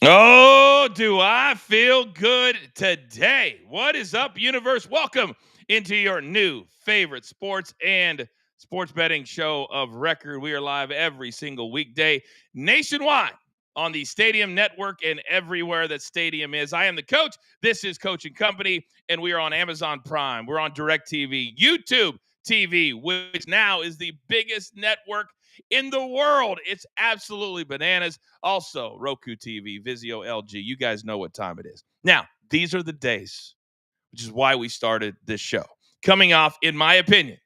Oh, do I feel good today? What is up, universe? Welcome into your new favorite sports and sports betting show of record. We are live every single weekday nationwide on the Stadium Network and everywhere that Stadium is. I am the coach. This is Coaching Company, and we are on Amazon Prime. We're on DirecTV, YouTube TV, which now is the biggest network in the world. It's absolutely bananas. Also, Roku TV, Vizio, LG. You guys know what time it is. Now, these are the days, which is why we started this show. Coming off, in my opinion,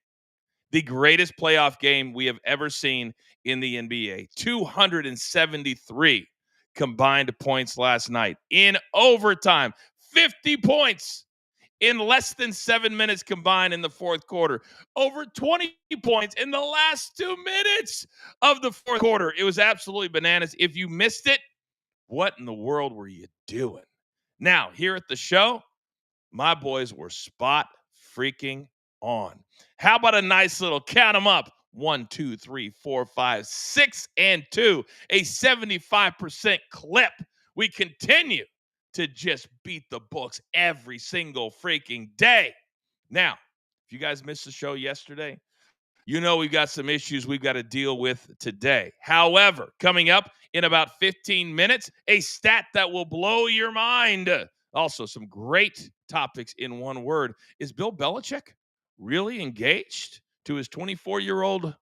the greatest playoff game we have ever seen in the NBA. 273 combined points last night in overtime. 50 points in less than 7 minutes combined in the fourth quarter. Over 20 points in the last 2 minutes of the fourth quarter. It was absolutely bananas. If you missed it, what in the world were you doing? Now, here at the show, my boys were spot freaking on. How about a nice little count them up? 1, 2, 3, 4, 5, 6, and 2. A 75% clip. We continue to just beat the books every single freaking day. Now, if you guys missed the show yesterday, you know we've got some issues we've got to deal with today. However, coming up in about 15 minutes, a stat that will blow your mind. Also, some great topics in one word. Is Bill Belichick really engaged to his 24-year-old,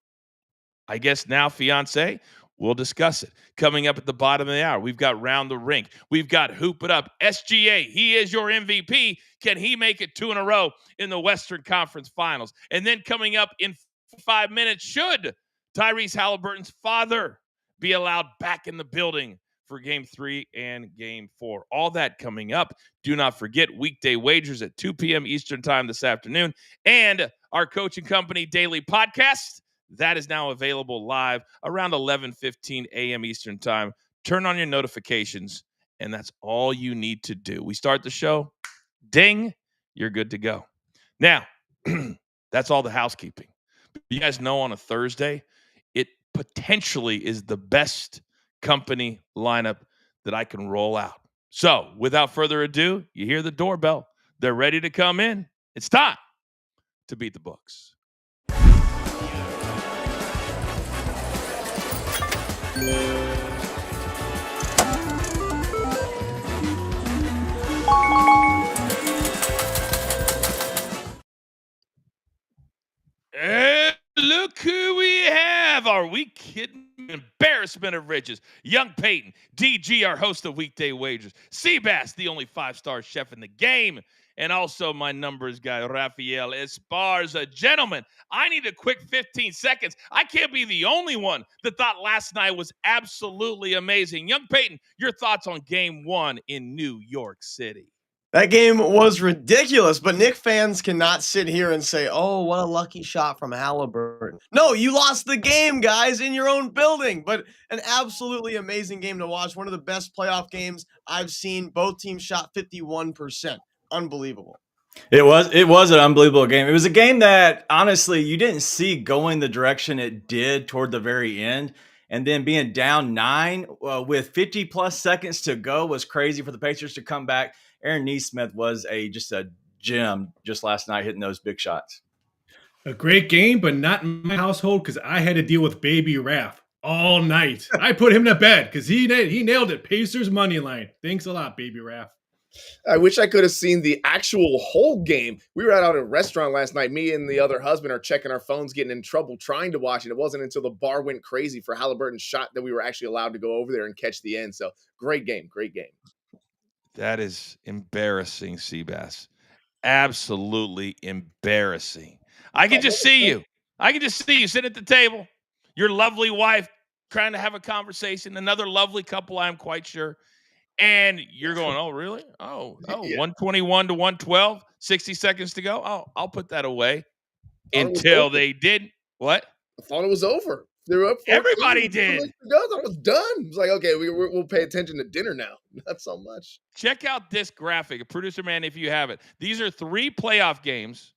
I guess now fiance? We'll discuss it. Coming up at the bottom of the hour, we've got Round the Rink. We've got Hoop It Up. SGA, he is your MVP. Can he make it 2 in a row in the Western Conference Finals? And then coming up in 5 minutes, should Tyrese Halliburton's father be allowed back in the building for Game 3 and Game 4? All that coming up. Do not forget weekday wagers at 2 p.m. Eastern Time this afternoon. And our Coaching Company daily podcast, that is now available live around 11:15 a.m. Eastern Time. Turn on your notifications, and that's all you need to do. We start the show, ding, you're good to go. Now, that's all the housekeeping. You guys know on a Thursday, it potentially is the best company lineup that I can roll out. So, without further ado, you hear the doorbell. They're ready to come in. It's time to beat the books. And look who we have. Are we kidding? Embarrassment of riches. Young Peyton, DG, our host of Weekday Wagers. Seabass, the only 5-star chef in the game. And also my numbers guy, Rafael Esparza. Gentlemen, I need a quick 15 seconds. I can't be the only one that thought last night was absolutely amazing. Young Peyton, your thoughts on Game 1 in New York City? That game was ridiculous, but Knick fans cannot sit here and say, "Oh, what a lucky shot from Halliburton." No, you lost the game, guys, in your own building, but an absolutely amazing game to watch. One of the best playoff games I've seen. Both teams shot 51%. Unbelievable. It was an unbelievable game. It was a game that honestly you didn't see going the direction it did toward the very end, and then being down 9 with 50 plus seconds to go was crazy for the Pacers to come back. Aaron Nesmith was just a gem just last night, hitting those big shots. A great game, but not in my household because I had to deal with Baby Raph all night. I put him to bed because he nailed it. Pacers money line. Thanks a lot, Baby Raph. I wish I could have seen the actual whole game. We were out at a restaurant last night. Me and the other husband are checking our phones, getting in trouble trying to watch it. It wasn't until the bar went crazy for Halliburton's shot that we were actually allowed to go over there and catch the end. So great game, great game. That is embarrassing, Seabass. Absolutely embarrassing. I can just see you. I can just see you sitting at the table, your lovely wife trying to have a conversation, another lovely couple, I'm quite sure. And you're going, oh, really? Oh, Yeah. 121 to 112, 60 seconds to go. Oh, I'll put that away Thought it was until over. they did. What? I thought it was over. They were up 14. Everybody did. I thought it was done. It was like, okay, we'll pay attention to dinner now. Not so much. Check out this graphic, producer man, if you have it. These are 3 playoff games.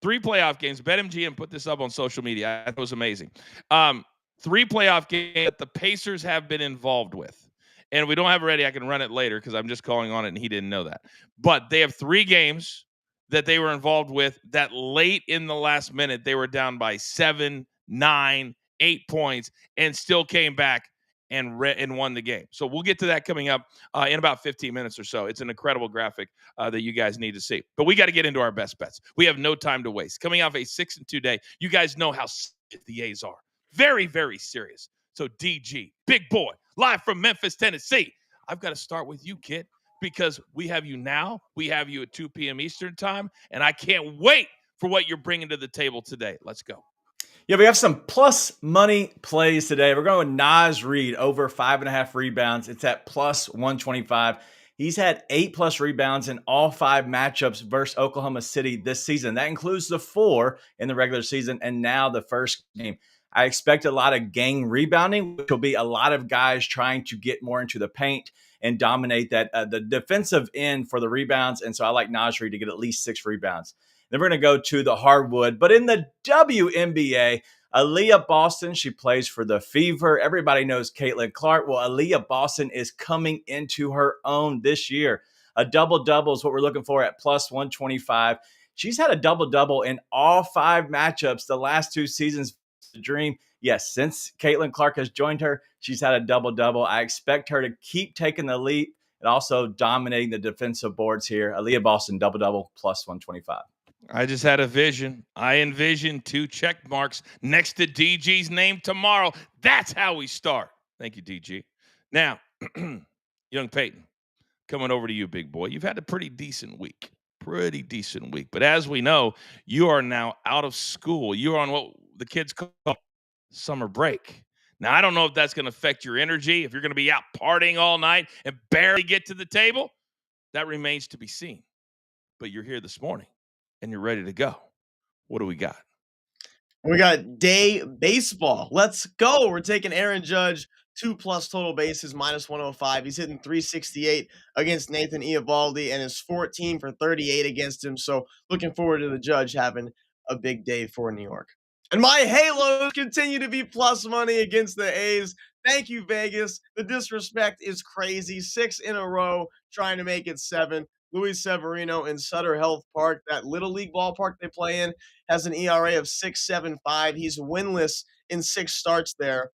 3 playoff games. BetMGM put this up on social media. It was amazing. 3 playoff games that the Pacers have been involved with. And we don't have it ready. I can run it later because I'm just calling on it and he didn't know that. But they have 3 games that they were involved with that late in the last minute, they were down by 7, 9, 8 points and still came back and won the game. So we'll get to that coming up in about 15 minutes or so. It's an incredible graphic that you guys need to see. But we got to get into our best bets. We have no time to waste. Coming off a 6-2 day, you guys know how serious the A's are. Very, very serious. So DG, big boy, live from Memphis, Tennessee. I've got to start with you, kid, because we have you now. We have you at 2 p.m. Eastern time, and I can't wait for what you're bringing to the table today. Let's go. Yeah, we have some plus money plays today. We're going with Naz Reid over 5.5 rebounds. It's at plus 125. He's had 8+ rebounds in all 5 matchups versus Oklahoma City this season. That includes the 4 in the regular season and now the first game. I expect a lot of gang rebounding, which will be a lot of guys trying to get more into the paint and dominate that the defensive end for the rebounds. And so I like Naz Reid to get at least 6 rebounds. Then we're going to go to the hardwood. But in the WNBA, Aaliyah Boston, she plays for the Fever. Everybody knows Caitlin Clark. Well, Aaliyah Boston is coming into her own this year. A double-double is what we're looking for at plus 125. She's had a double-double in all 5 matchups the last 2 seasons. The dream. Yes, since Caitlin Clark has joined her, she's had a double-double. I expect her to keep taking the leap and also dominating the defensive boards here. Aaliyah Boston, double-double, plus 125. I just had a vision. I envisioned 2 check marks next to DG's name tomorrow. That's how we start. Thank you, DG. Now, young Peyton, coming over to you, big boy. You've had a pretty decent week. But as we know, you are now out of school. You're on what the kids call summer break. Now, I don't know if that's going to affect your energy, if you're going to be out partying all night and barely get to the table. That remains to be seen. But you're here this morning and you're ready to go. What do we got? We got day baseball. Let's go. We're taking Aaron Judge, 2+ total bases, minus 105. He's hitting 368 against Nathan Eovaldi and is 14 for 38 against him. So looking forward to the Judge having a big day for New York. And my Halos continue to be plus money against the A's. Thank you, Vegas. The disrespect is crazy. 6 in a row, trying to make it 7. Luis Severino in Sutter Health Park, that little league ballpark they play in, has an ERA of 6.75. He's winless in 6 starts there.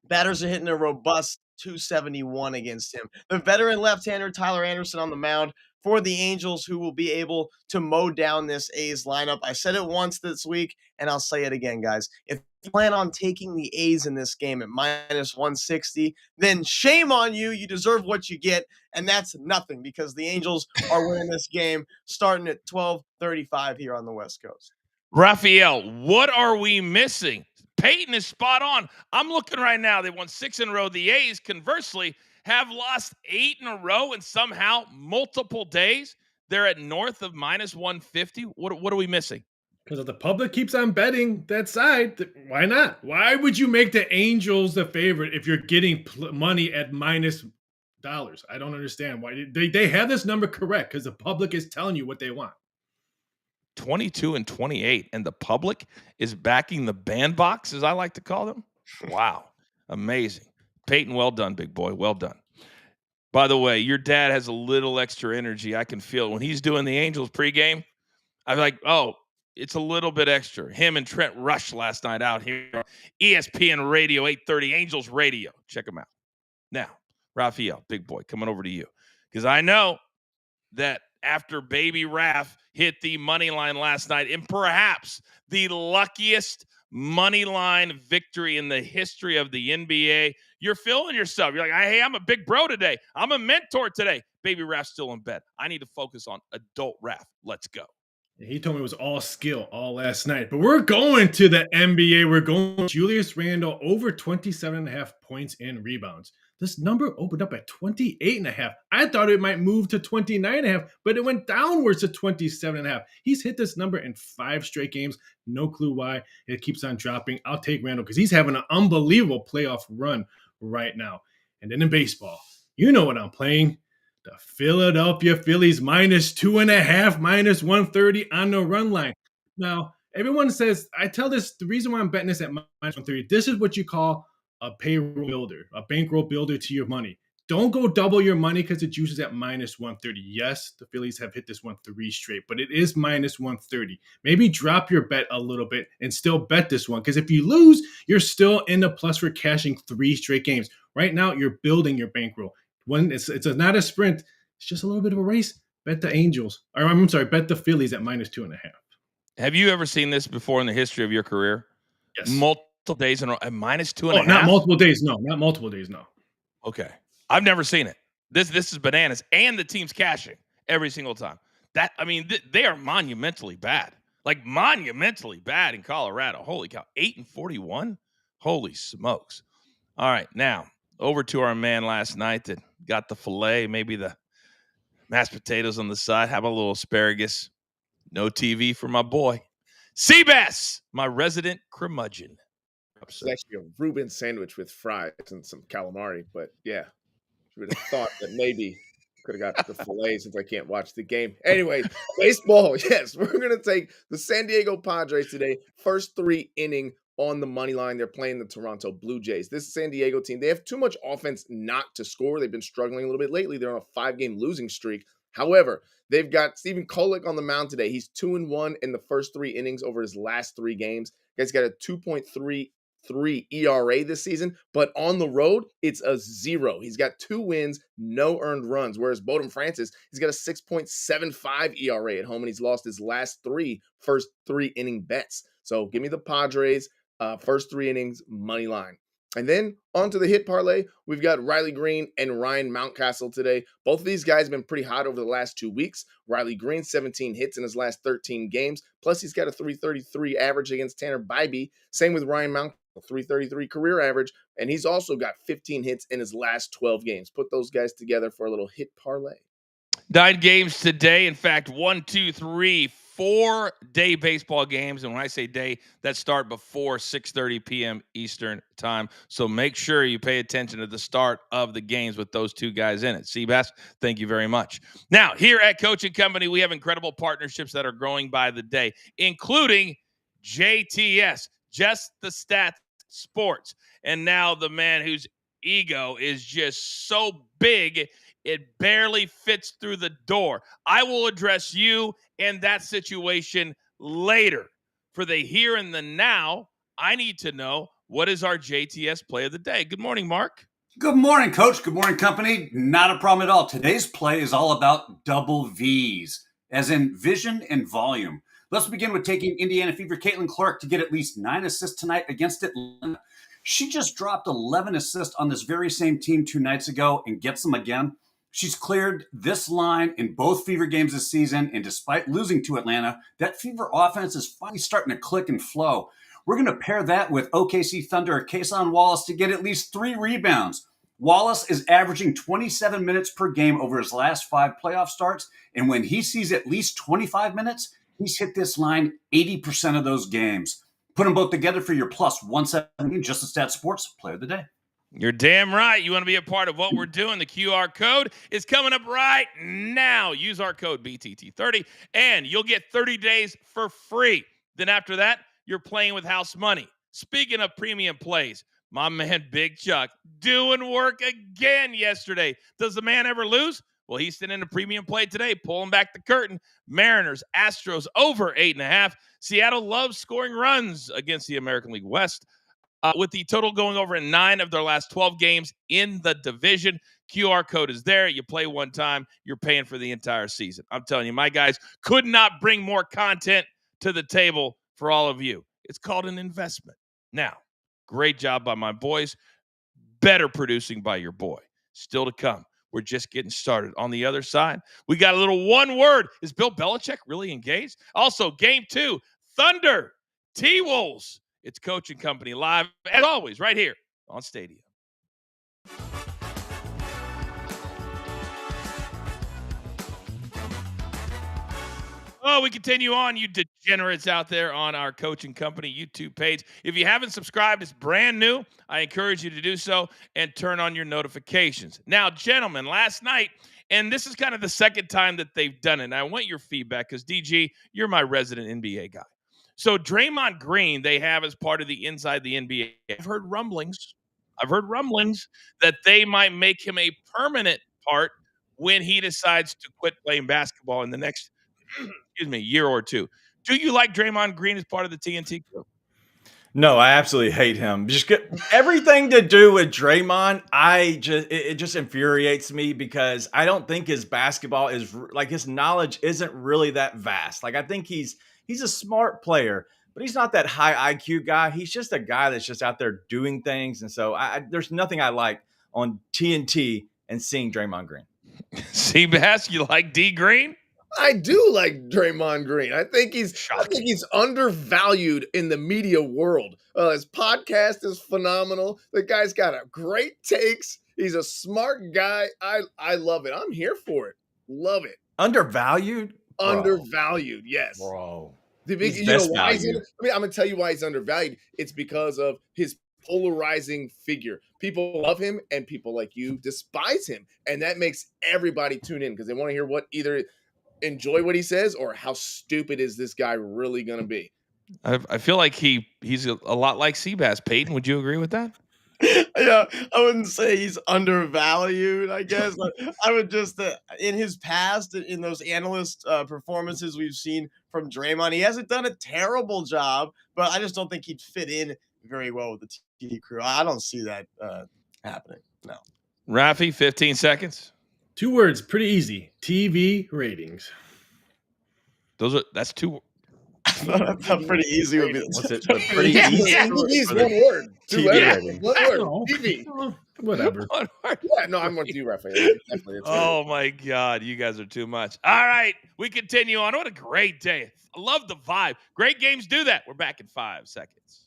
Batters are hitting a robust 271 against him. The veteran left-hander Tyler Anderson on the mound for the Angels, who will be able to mow down this A's lineup. I said it once this week, and I'll say it again, guys. If you plan on taking the A's in this game at minus 160, then shame on you. You deserve what you get, and that's nothing because the Angels are winning this game starting at 12:35 here on the West Coast. Raphael, what are we missing? Peyton is spot on. I'm looking right now. They won 6 in a row. The A's, conversely, have lost 8 in a row and somehow multiple days. They're at north of minus 150. What are we missing? Because if the public keeps on betting that side, why not? Why would you make the Angels the favorite if you're getting money at minus dollars? I don't understand why. They have this number correct because the public is telling you what they want. 22 and 28, and the public is backing the bandbox, as I like to call them. Wow. Amazing. Peyton, well done, big boy. Well done. By the way, your dad has a little extra energy. I can feel it. When he's doing the Angels pregame, I'm like, oh, it's a little bit extra. Him and Trent Rush last night out here on ESPN Radio, 830 Angels Radio. Check them out. Now, Raphael, big boy, coming over to you. Because I know that after Baby Raph hit the money line last night in perhaps the luckiest money line victory in the history of the NBA, you're feeling yourself. You're like, hey, I'm a big bro today. I'm a mentor today. Baby Raph's still in bed. I need to focus on adult Raph. Let's go. He told me it was all skill all last night. But we're going to the NBA. We're going Julius Randle over 27.5 points and rebounds. This number opened up at 28.5. I thought it might move to 29.5, but it went downwards to 27.5. He's hit this number in 5 straight games. No clue why it keeps on dropping. I'll take Randle because he's having an unbelievable playoff run right now. And then in baseball, you know what I'm playing. The Philadelphia Phillies minus 2.5, minus 130 on the run line. Now, everyone says, the reason why I'm betting this at minus 130, this is what you call a payroll builder, a bankroll builder to your money. Don't go double your money because the juice is at minus 130. Yes, the Phillies have hit this one 3 straight, but it is minus 130. Maybe drop your bet a little bit and still bet this one, because if you lose, you're still in the plus for cashing 3 straight games. Right now, you're building your bankroll. When it's not a sprint, it's just a little bit of a race. Bet the Angels, or I'm sorry, bet the Phillies at minus 2.5. Have you ever seen this before in the history of your career? Yes. Multiple days in a row, at minus 2.5? Not multiple days. No, not multiple days. No. Okay. I've never seen it. This is bananas. And the team's cashing every single time. They are monumentally bad. Like monumentally bad in Colorado. Holy cow. 8-41? Holy smokes. All right. Now, over to our man last night that got the filet, maybe the mashed potatoes on the side. How about a little asparagus? No TV for my boy. Seabass, my resident curmudgeon. It's actually a Reuben sandwich with fries and some calamari, but yeah, you would have thought that maybe could have got the filet since I can't watch the game. Anyways, baseball. Yes, we're gonna take the San Diego Padres today. First 3 inning on the money line. They're playing the Toronto Blue Jays. This San Diego team, they have too much offense not to score. They've been struggling a little bit lately. They're on a 5-game losing streak. However, they've got Stephen Kolek on the mound today. He's 2-1 in the first 3 innings over his last 3 games. Guy's got a 2.33 ERA this season, but on the road, it's a 0. He's got 2 wins, no earned runs, whereas Bowden Francis, he's got a 6.75 ERA at home, and he's lost his last 3 first 3-inning bets. So give me the Padres, first 3 innings, money line. And then on to the hit parlay, we've got Riley Green and Ryan Mountcastle today. Both of these guys have been pretty hot over the last 2 weeks. Riley Green, 17 hits in his last 13 games. Plus, he's got a 333 average against Tanner Bybee. Same with Ryan Mountcastle, 333 career average. And he's also got 15 hits in his last 12 games. Put those guys together for a little hit parlay. 9 games today. In fact, 4-day baseball games. And when I say day, that start before 6:30 p.m. Eastern time. So make sure you pay attention to the start of the games with those 2 guys in it. Seabass, thank you very much. Now, here at Coaching Company, we have incredible partnerships that are growing by the day, including JTS, Just the Stats Sports. And now the man whose ego is just so big it barely fits through the door. I will address you and that situation later. For the here and the now, I need to know, what is our JTS play of the day? Good morning, Mark. Good morning, Coach. Good morning, company. Not a problem at all. Today's play is all about double V's, as in vision and volume. Let's begin with taking Indiana Fever Caitlin Clark to get at least 9 assists tonight against Atlanta. She just dropped 11 assists on this very same team 2 nights ago and gets them again. She's cleared this line in both Fever games this season, and despite losing to Atlanta, that Fever offense is finally starting to click and flow. We're going to pair that with OKC Thunder Kason Wallace to get at least 3 rebounds. Wallace is averaging 27 minutes per game over his last 5 playoff starts, and when he sees at least 25 minutes, he's hit this line 80% of those games. Put them both together for your plus 117, Just the Stat Sports Player of the Day. You're damn right. You want to be a part of what we're doing. The QR code is coming up right now. Use our code BTT30 and you'll get 30 days for free. Then after that, you're playing with house money. Speaking of premium plays, my man Big Chuck doing work again yesterday. Does the man ever lose? Well, he's sitting in a premium play today, pulling back the curtain. Mariners, Astros over 8.5. Seattle loves scoring runs against the American League West. With the total going over in 9 of their last 12 games in the division. QR code is there. You play one time, you're paying for the entire season. I'm telling you, my guys could not bring more content to the table for all of you. It's called an investment. Now, great job by my boys. Better producing by your boy. Still to come. We're just getting started. On the other side, we got a little one word. Is Bill Belichick really engaged? Also, game 2, Thunder, T-Wolves. It's Coaching Company live, as always, right here on Stadium. Oh, we continue on, you degenerates out there on our Coaching Company YouTube page. If you haven't subscribed, it's brand new. I encourage you to do so and turn on your notifications. Now, gentlemen, last night, and this is kind of the second time that they've done it, and I want your feedback because, DG, you're my resident NBA guy. So Draymond Green, they have as part of the Inside the NBA. I've heard rumblings I've heard rumblings that they might make him a permanent part when he decides to quit playing basketball in the next, year or two. Do you like Draymond Green as part of the TNT crew? No, I absolutely hate him. Just everything to do with Draymond, it just infuriates me because I don't think his basketball is like his knowledge isn't really that vast. Like I think he's a smart player, but he's not that high IQ guy. He's just a guy that's just out there doing things, and so there's nothing I like on TNT and seeing Draymond Green. Seabass, you like D Green? I do like Draymond Green. I think he's undervalued in the media world. His podcast is phenomenal. The guy's got a great takes. He's a smart guy. I love it. I'm here for it. Love it. Undervalued? Undervalued, yes. Bro. You know why I'm gonna tell you why he's undervalued. It's because of his polarizing figure. People love him and people like you despise him. And that makes everybody tune in because they want to hear what either enjoy what he says or how stupid is this guy really going to be. I feel like he's a lot like Seabass. Peyton, would you agree with that? Yeah, I wouldn't say he's undervalued, I guess. I would just, in his past, in those analyst performances we've seen from Draymond, he hasn't done a terrible job, but I just don't think he'd fit in very well with the TV crew. I don't see that happening, no. Rafi, 15 seconds. 2 words, pretty easy. TV ratings. That's 2. That's pretty easy. Would be. Was it pretty easy? Yeah, it's one word. TV rating. One word. TV. Whatever. Yeah, no, I'm with you, Raphael. Oh my God, you guys are too much. All right, we continue on. What a great day. I love the vibe. Great games do that. We're back in 5 seconds.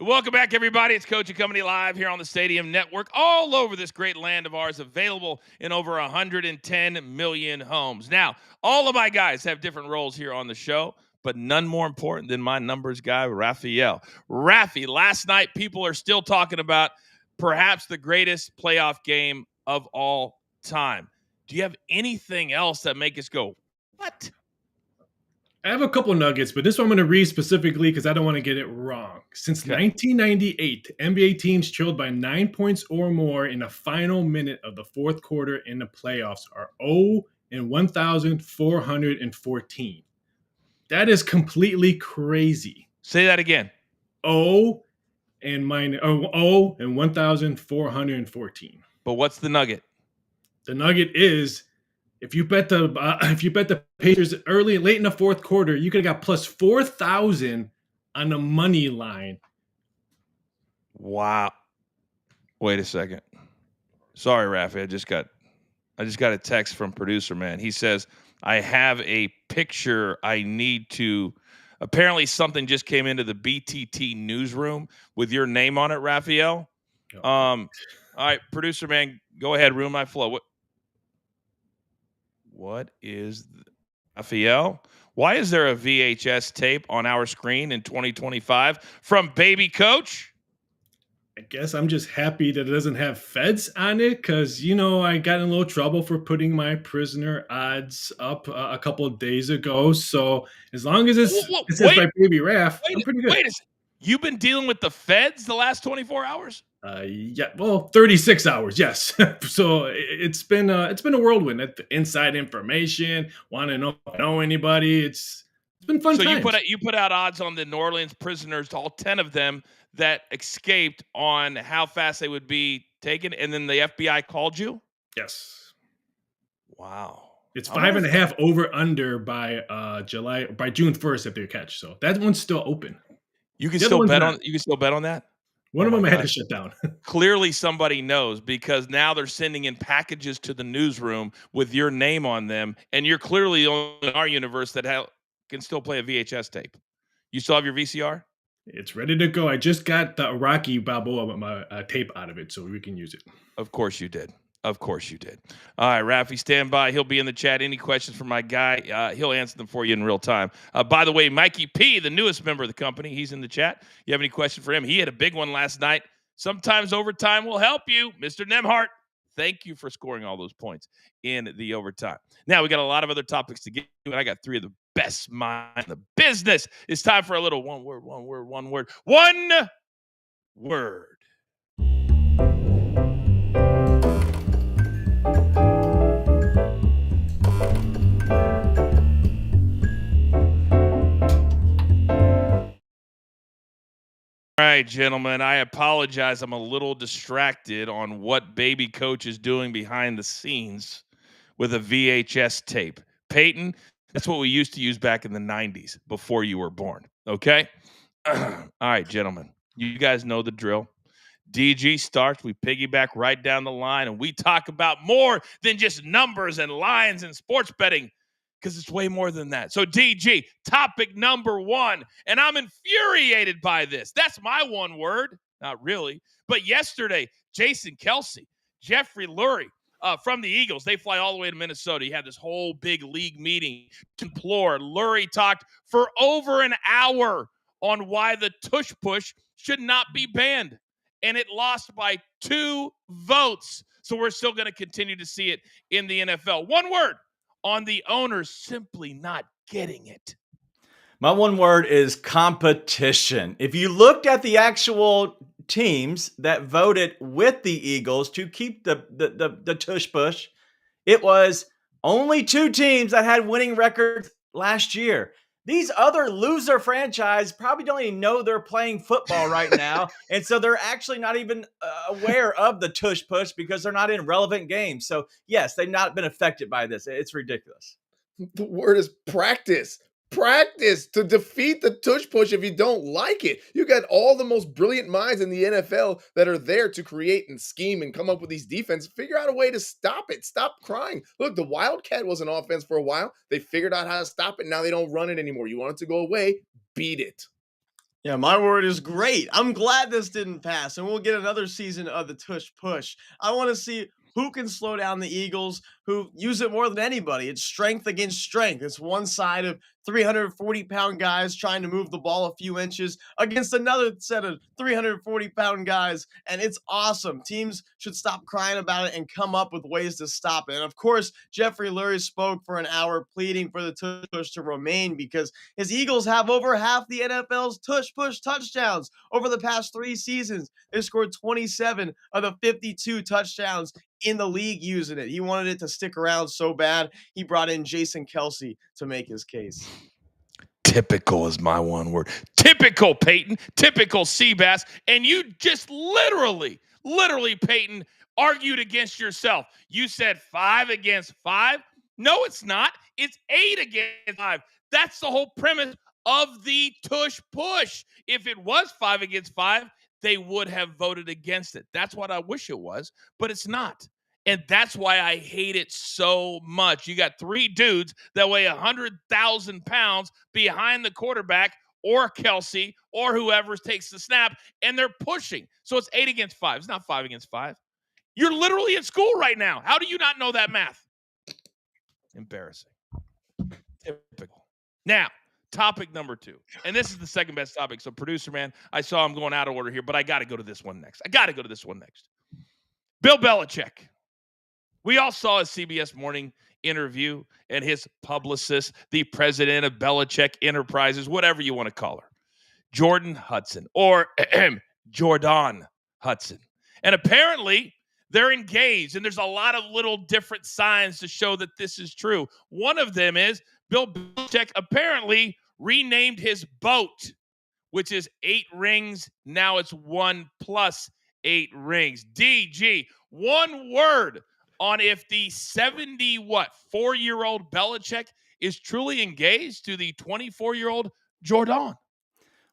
Welcome back, everybody. It's Coach and Company live here on the Stadium Network, all over this great land of ours, available in over 110 million homes. Now, all of my guys have different roles here on the show, but none more important than my numbers guy, Raphael. Rafi, last night, people are still talking about perhaps the greatest playoff game of all time. Do you have anything else that make us go, what? I have a couple nuggets, but this one I'm going to read specifically because I don't want to get it wrong. Since 1998, NBA teams trailed by 9 points or more in the final minute of the fourth quarter in the playoffs are 0-1,414. That is completely crazy. Say that again. 0-1,414. But what's the nugget? The nugget is if you bet the Pacers late in the fourth quarter, you could have got plus 4,000 on the money line. Wow. Wait a second. Sorry, Rafi. I just got a text from producer man. He says, I have a picture I need to. Apparently something just came into the BTT newsroom with your name on it, Raphael. All right, producer man, go ahead, ruin my flow. What is Raphael? Why is there a VHS tape on our screen in 2025 from Baby Coach? I guess I'm just happy that it doesn't have feds on it because, I got in a little trouble for putting my prisoner odds up a couple of days ago. So as long as it says by Baby Raph, I'm pretty good. Wait a second. You've been dealing with the feds the last 24 hours? 36 hours, yes. So it's been a whirlwind. Inside information, want to know anybody. It's been fun. So you put out odds on the New Orleans prisoners, all 10 of them that escaped, on how fast they would be taken, and then the FBI called you? Yes. Wow. It's 5.5 over under by June 1st if they catch. So that one's still open. You can still bet on that? One of them I had to shut down. Clearly somebody knows, because now they're sending in packages to the newsroom with your name on them, and you're clearly the only in our universe that can still play a VHS tape. You still have your VCR? It's ready to go. I just got the Rocky Balboa tape out of it, so we can use it. Of course you did. All right, Rafi, stand by. He'll be in the chat. Any questions from my guy, he'll answer them for you in real time. By the way, Mikey P, the newest member of the company, he's in the chat. You have any question for him? He had a big one last night. Sometimes overtime will help you. Mr. Nemhart, thank you for scoring all those points in the overtime. Now, we got a lot of other topics to get to, and I got 3 of the best mind in the business. It's time for a little one word. All right, gentlemen, I apologize. I'm a little distracted on what baby coach is doing behind the scenes with a VHS tape. Peyton, that's what we used to use back in the 90s before you were born. Okay? All right, gentlemen, you guys know the drill. DG starts, we piggyback right down the line, and we talk about more than just numbers and lines and sports betting because it's way more than that. So, DG, topic number one, and I'm infuriated by this. That's my one word. Not really. But yesterday, Jason Kelsey, Jeffrey Lurie from the Eagles, they fly all the way to Minnesota. He had this whole big league meeting to implore. Lurie talked for over an hour on why the tush push should not be banned. And it lost by 2 votes. So we're still going to continue to see it in the NFL. One word on the owners simply not getting it. My one word is competition. If you looked at the actual teams that voted with the Eagles to keep the tush push, it was only 2 teams that had winning records last year. These other loser franchise probably don't even know they're playing football right now. And so they're actually not even aware of the tush push because they're not in relevant games. So yes, they've not been affected by this. It's ridiculous. The word is practice. Practice to defeat the tush push if you don't like it. You got all the most brilliant minds in the NFL that are there to create and scheme and come up with these defenses. Figure out a way to stop it. Stop crying. Look, the Wildcat was an offense for a while. They figured out how to stop it. Now they don't run it anymore. You want it to go away? Beat it. Yeah, my word is great. I'm glad this didn't pass, and we'll get another season of the tush push. I want to see who can slow down the Eagles, who use it more than anybody. It's strength against strength. It's one side of 340-pound guys trying to move the ball a few inches against another set of 340-pound guys, and it's awesome. Teams should stop crying about it and come up with ways to stop it. And of course, Jeffrey Lurie spoke for an hour pleading for the tush push to remain because his Eagles have over half the NFL's tush push touchdowns over the past 3 seasons. They scored 27 of the 52 touchdowns in the league using it. He wanted it to stick around so bad, he brought in Jason Kelsey to make his case. Typical is my one word. Typical, Peyton. Typical Seabass. And you just literally, Peyton, argued against yourself. You said 5 against 5. No, it's not. It's 8 against 5. That's the whole premise of the tush push. If it was 5 against 5, they would have voted against it. That's what I wish it was, but it's not. And that's why I hate it so much. You got 3 dudes that weigh 100,000 pounds behind the quarterback or Kelsey or whoever takes the snap, and they're pushing. So it's 8 against 5. It's not 5 against 5. You're literally in school right now. How do you not know that math? Embarrassing. Typical. Now, topic number 2. And this is the second best topic. So, producer man, I saw him going out of order here, but I got to go to this one next. Bill Belichick. We all saw his CBS Morning interview and his publicist, the president of Belichick Enterprises, whatever you want to call her, Jordan Hudson, or Jordan Hudson. And apparently they're engaged, and there's a lot of little different signs to show that this is true. One of them is Bill Belichick apparently renamed his boat, which is 8 rings. Now it's 1 plus 8 rings. DG, one word on if the 4-year-old Belichick is truly engaged to the 24-year-old Jordan.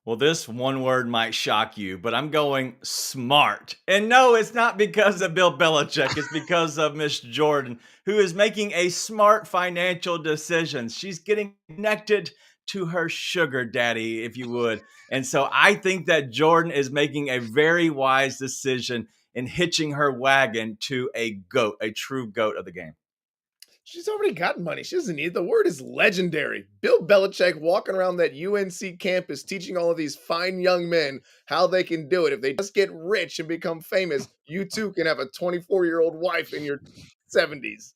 Well, this one word might shock you, but I'm going smart. And no, it's not because of Bill Belichick. It's because of Miss Jordan, who is making a smart financial decision. She's getting connected to her sugar daddy, if you would. And so I think that Jordan is making a very wise decision in hitching her wagon to a goat, a true goat of the game. She's already got money. She doesn't need it. The word is legendary. Bill Belichick walking around that UNC campus teaching all of these fine young men how they can do it. If they just get rich and become famous, you too can have a 24-year-old wife in your 70s.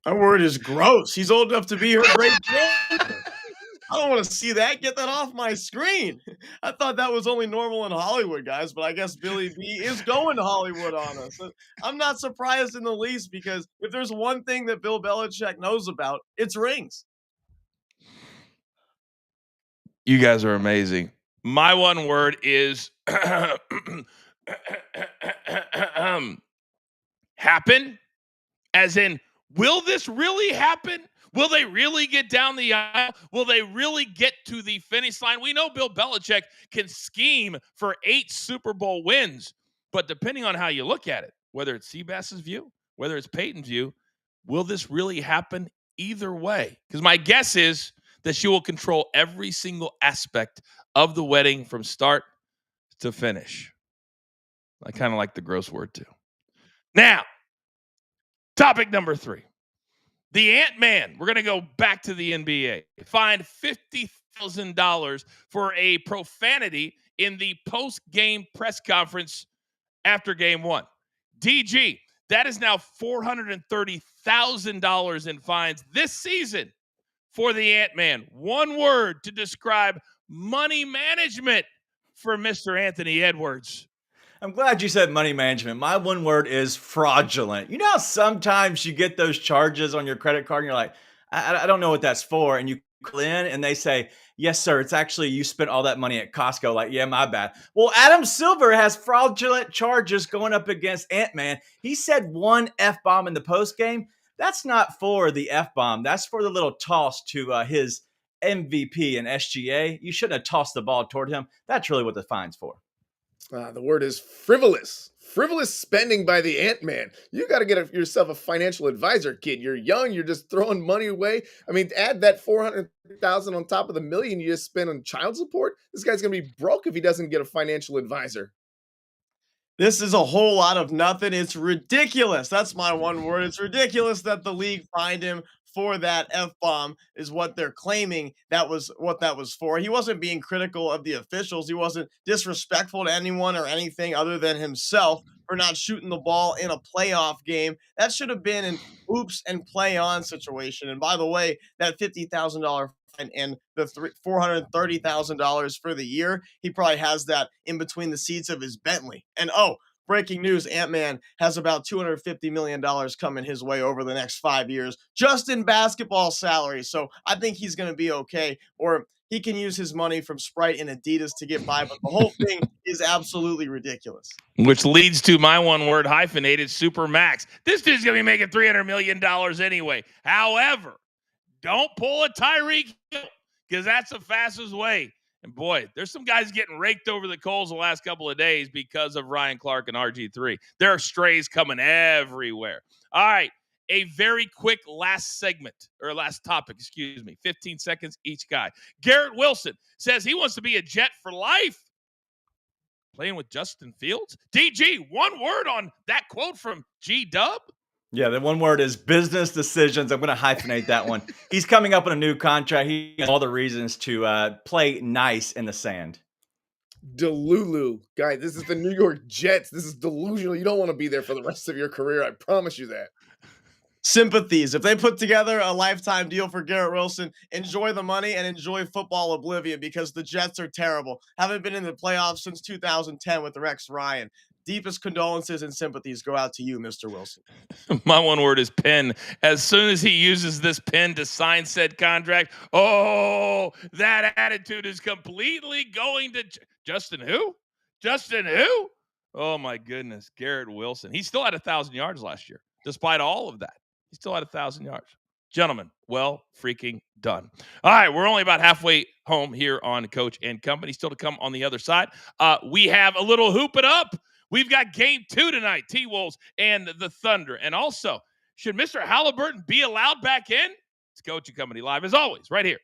My word is gross. He's old enough to be her great grandmother. I don't want to see that. Get that off my screen. I thought that was only normal in Hollywood, guys, but I guess Billy B is going to Hollywood on us. I'm not surprised in the least because if there's one thing that Bill Belichick knows about, it's rings. You guys are amazing. My one word is happen. As in, will this really happen? Will they really get down the aisle? Will they really get to the finish line? We know Bill Belichick can scheme for 8 Super Bowl wins, but depending on how you look at it, whether it's Seabass's view, whether it's Peyton's view, will this really happen either way? Because my guess is that she will control every single aspect of the wedding from start to finish. I kind of like the gross word too. Now, topic number 3. The Ant-Man, we're going to go back to the NBA, fined $50,000 for a profanity in the post-game press conference after game 1. DG, that is now $430,000 in fines this season for the Ant-Man. One word to describe money management for Mr. Anthony Edwards. I'm glad you said money management. My one word is fraudulent. You know how sometimes you get those charges on your credit card and you're like, I don't know what that's for. And you call in and they say, yes, sir, it's actually you spent all that money at Costco. Like, yeah, my bad. Well, Adam Silver has fraudulent charges going up against Ant-Man. He said one F-bomb in the post game. That's not for the F-bomb. That's for the little toss to his MVP and SGA. You shouldn't have tossed the ball toward him. That's really what the fine's for. The word is frivolous. Frivolous spending by the Ant-Man. You got to get yourself a financial advisor, kid. You're young. You're just throwing money away. I mean, add that $400,000 on top of the $1 million you just spent on child support. This guy's going to be broke if he doesn't get a financial advisor. This is a whole lot of nothing. It's ridiculous. That's my one word. It's ridiculous that the league fined him for that F-bomb is what they're claiming that was what that was for. He wasn't being critical of the officials. He wasn't disrespectful to anyone or anything other than himself for not shooting the ball in a playoff game. That should have been an oops and play on situation. And by the way, that $50,000 fine and the $430,000 for the year, he probably has that in between the seats of his Bentley. And breaking news, Ant-Man has about $250 million coming his way over the next 5 years just in basketball salary. So I think he's going to be okay, or he can use his money from Sprite and Adidas to get by. But the whole thing is absolutely ridiculous. Which leads to my one word hyphenated super max. This dude's going to be making $300 million anyway. However, don't pull a Tyreek Hill because that's the fastest way. And boy, there's some guys getting raked over the coals the last couple of days because of Ryan Clark and RG3. There are strays coming everywhere. All right, a very quick last topic, 15 seconds each guy. Garrett Wilson says he wants to be a Jet for life. Playing with Justin Fields. DG, one word on that quote from G-Dub. Yeah, the one word is business decisions. I'm going to hyphenate that one. He's coming up on a new contract. He has all the reasons to play nice in the sand. Delulu. Guy, this is the New York Jets. This is delusional. You don't want to be there for the rest of your career. I promise you that. Sympathies. If they put together a lifetime deal for Garrett Wilson, enjoy the money and enjoy football oblivion because the Jets are terrible. Haven't been in the playoffs since 2010 with Rex Ryan. Deepest condolences and sympathies go out to you, Mr. Wilson. My one word is pen. As soon as he uses this pen to sign said contract, that attitude is completely going to Justin who? Justin who? Oh, my goodness. Garrett Wilson. He still had 1,000 yards last year. Despite all of that, he still had 1,000 yards. Gentlemen, well freaking done. All right, we're only about halfway home here on Coach and Company. Still to come on the other side. We have a little hoop it up. We've got game 2 tonight, T-Wolves and the Thunder. And also, should Mr. Halliburton be allowed back in? It's Coach and Company live, as always, right here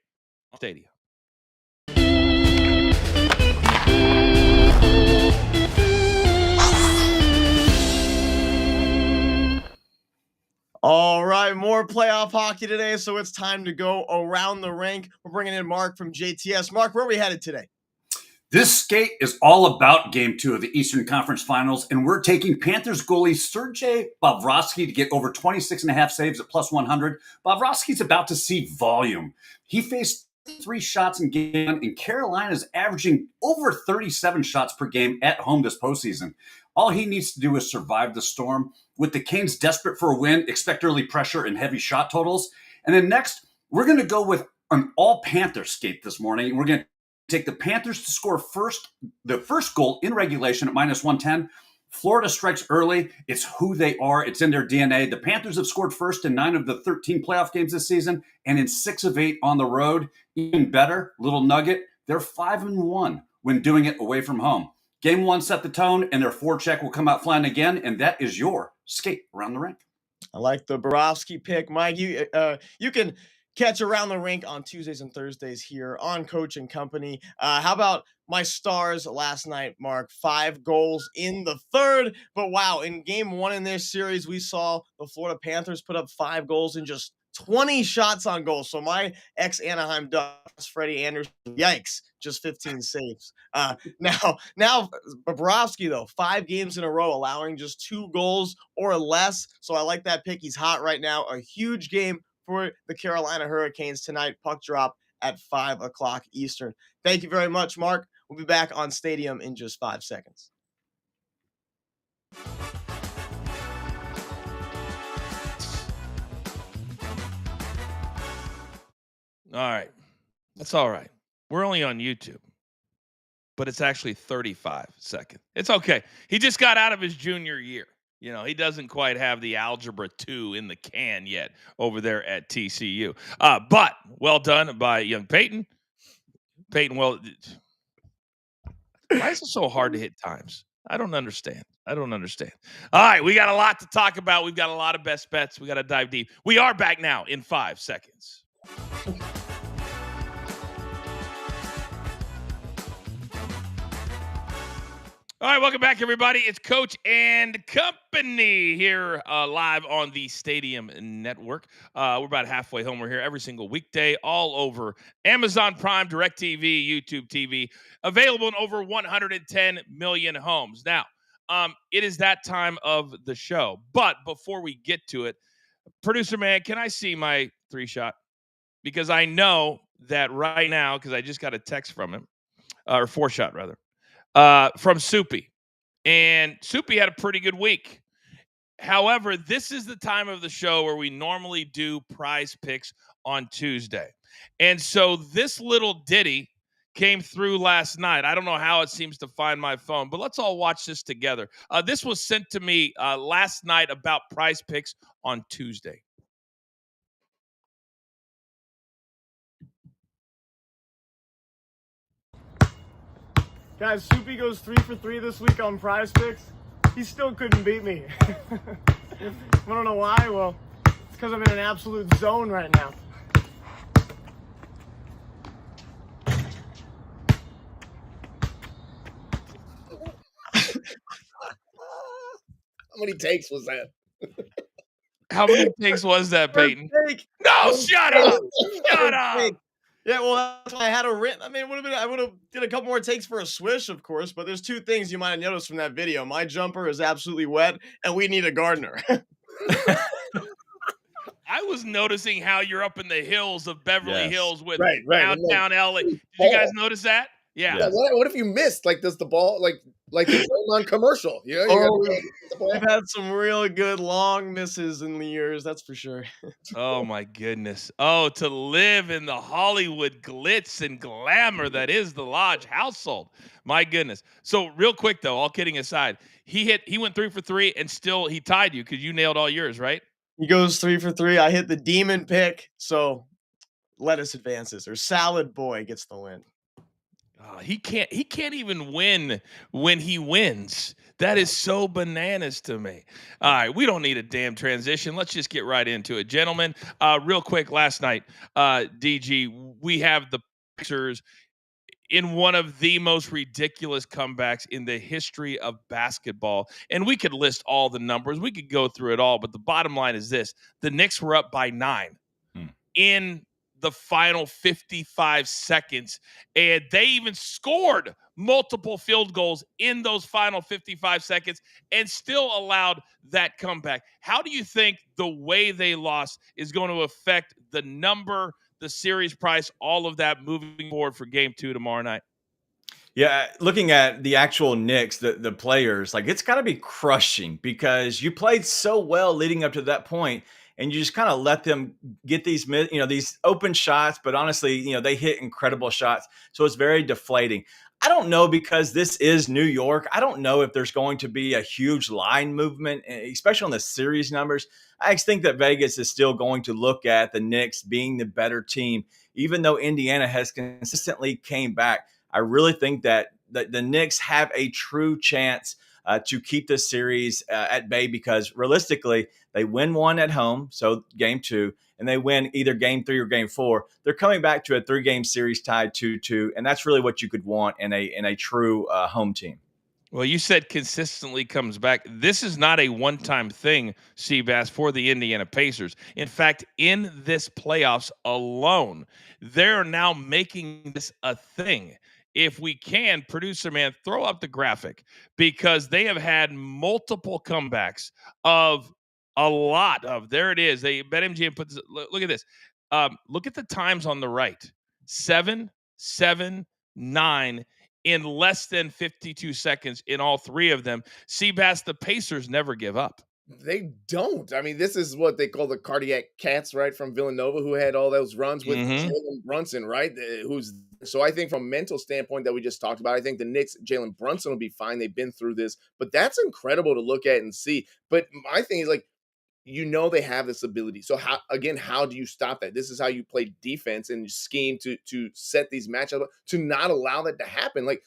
on Stadium. All right, more playoff hockey today, so it's time to go around the rink. We're bringing in Mark from JTS. Mark, where are we headed today? This skate is all about Game 2 of the Eastern Conference Finals, and we're taking Panthers goalie Sergei Bobrovsky to get over 26.5 saves at plus 100. Bobrovsky's about to see volume. He faced 3 shots in game, and Carolina's averaging over 37 shots per game at home this postseason. All he needs to do is survive the storm. With the Canes desperate for a win, expect early pressure and heavy shot totals. And then next, we're going to go with an all Panthers skate this morning. We're going to take the Panthers to score the first goal in regulation at -110. Florida strikes early. It's who they are. It's in their DNA. The Panthers have scored first in 9 of the 13 playoff games this season and in 6 of 8 on the road. Even better, little nugget, they're 5-1 when doing it away from home. Game 1 set the tone, and their forecheck will come out flying again, and that is your skate around the rink. I like the Borowski pick, Mike. You can catch Around the Rink on Tuesdays and Thursdays here on Coach and Company. How about my Stars last night, Mark? 5 goals in the third. But wow, in game 1 in this series, we saw the Florida Panthers put up 5 goals in just 20 shots on goal. So my ex-Anaheim Ducks, Freddie Anderson, yikes, just 15 saves. Now Bobrovsky, though, 5 games in a row, allowing just 2 goals or less. So I like that pick. He's hot right now. A huge game for the Carolina Hurricanes tonight. Puck drop at 5 o'clock Eastern. Thank you very much, Mark. We'll be back on Stadium in just 5 seconds. All right. That's all right. We're only on YouTube, but it's actually 35 seconds. It's okay. He just got out of his junior year. You know, he doesn't quite have the Algebra 2 in the can yet over there at TCU. But well done by young Peyton. Peyton, well, why is it so hard to hit times? I don't understand. All right, we got a lot to talk about. We've got a lot of best bets. We got to dive deep. We are back now in 5 seconds. All right, welcome back, everybody. It's Coach and Company here live on the Stadium Network. We're about halfway home. We're here every single weekday, all over Amazon Prime, DirecTV, YouTube TV, available in over 110 million homes. Now, it is that time of the show. But before we get to it, producer man, can I see my 3-shot? Because I know that right now, because I just got a text from him, or 4-shot rather. From Soupy. And Soupy had a pretty good week. However, this is the time of the show where we normally do prize picks on Tuesday. And so this little ditty came through last night. I don't know how it seems to find my phone, but let's all watch this together. This was sent to me last night about prize picks on Tuesday. Guys, Soupy goes 3 for 3 this week on prize picks. He still couldn't beat me. I don't know why. Well, it's because I'm in an absolute zone right now. How many takes was that? How many takes was that, Peyton? No, shut up! Shut up! Yeah, well, that's why I had a written. I mean, I would have did a couple more takes for a swish, of course. But there's 2 things you might have noticed from that video. My jumper is absolutely wet, and we need a gardener. I was noticing how you're up in the hills of Beverly Hills with Right. downtown LA. Did you guys notice that? Yeah. Yeah, what if you missed? Like, does the ball like the Coachman commercial? You know, We've had some real good long misses in the years, that's for sure. Oh my goodness. Oh, to live in the Hollywood glitz and glamour that is the Lodge household. My goodness. So real quick though, all kidding aside, he went 3 for 3 and still he tied you because you nailed all yours, right? He goes 3 for 3. I hit the demon pick, so lettuce advances, or salad boy gets the win. He can't even win when he wins. That is so bananas to me. All right, we don't need a damn transition. Let's just get right into it. Gentlemen, real quick, last night, DG, we have the Pacers in one of the most ridiculous comebacks in the history of basketball. And we could list all the numbers. We could go through it all, but the bottom line is this. The Knicks were up by 9 in the final 55 seconds, and they even scored multiple field goals in those final 55 seconds and still allowed that comeback. How do you think the way they lost is going to affect the number the series price, all of that moving forward for game 2 tomorrow night? Yeah, looking at the actual Knicks, the players, like it's got to be crushing because you played so well leading up to that point, and you just kind of let them get these open shots. But honestly, they hit incredible shots, so it's very deflating. I don't know because this is New York. I don't know if there's going to be a huge line movement, especially on the series numbers. I just think that Vegas is still going to look at the Knicks being the better team, even though Indiana has consistently came back. I really think that the Knicks have a true chance to keep this series at bay because realistically, they win one at home, so game 2, and they win either game 3 or game 4. They're coming back to a 3-game series tied 2-2, and that's really what you could want in a true home team. Well, you said consistently comes back. This is not a one-time thing, Seabass, for the Indiana Pacers. In fact, in this playoffs alone, they're now making this a thing. If we can, producer man, throw up the graphic because they have had multiple comebacks of a lot of. There it is. They BetMGM put this. Look at this. Look at the times on the right: 7, 7, 9 in less than 52 seconds in all 3 of them. Seabass, the Pacers never give up. They don't. I mean, this is what they call the cardiac cats, right? From Villanova, who had all those runs with Jalen Brunson, right? So I think from a mental standpoint that we just talked about, I think the Knicks, Jalen Brunson will be fine. They've been through this, but that's incredible to look at and see. But my thing is like, they have this ability. So how do you stop that? This is how you play defense and you scheme to set these matchups to not allow that to happen. Like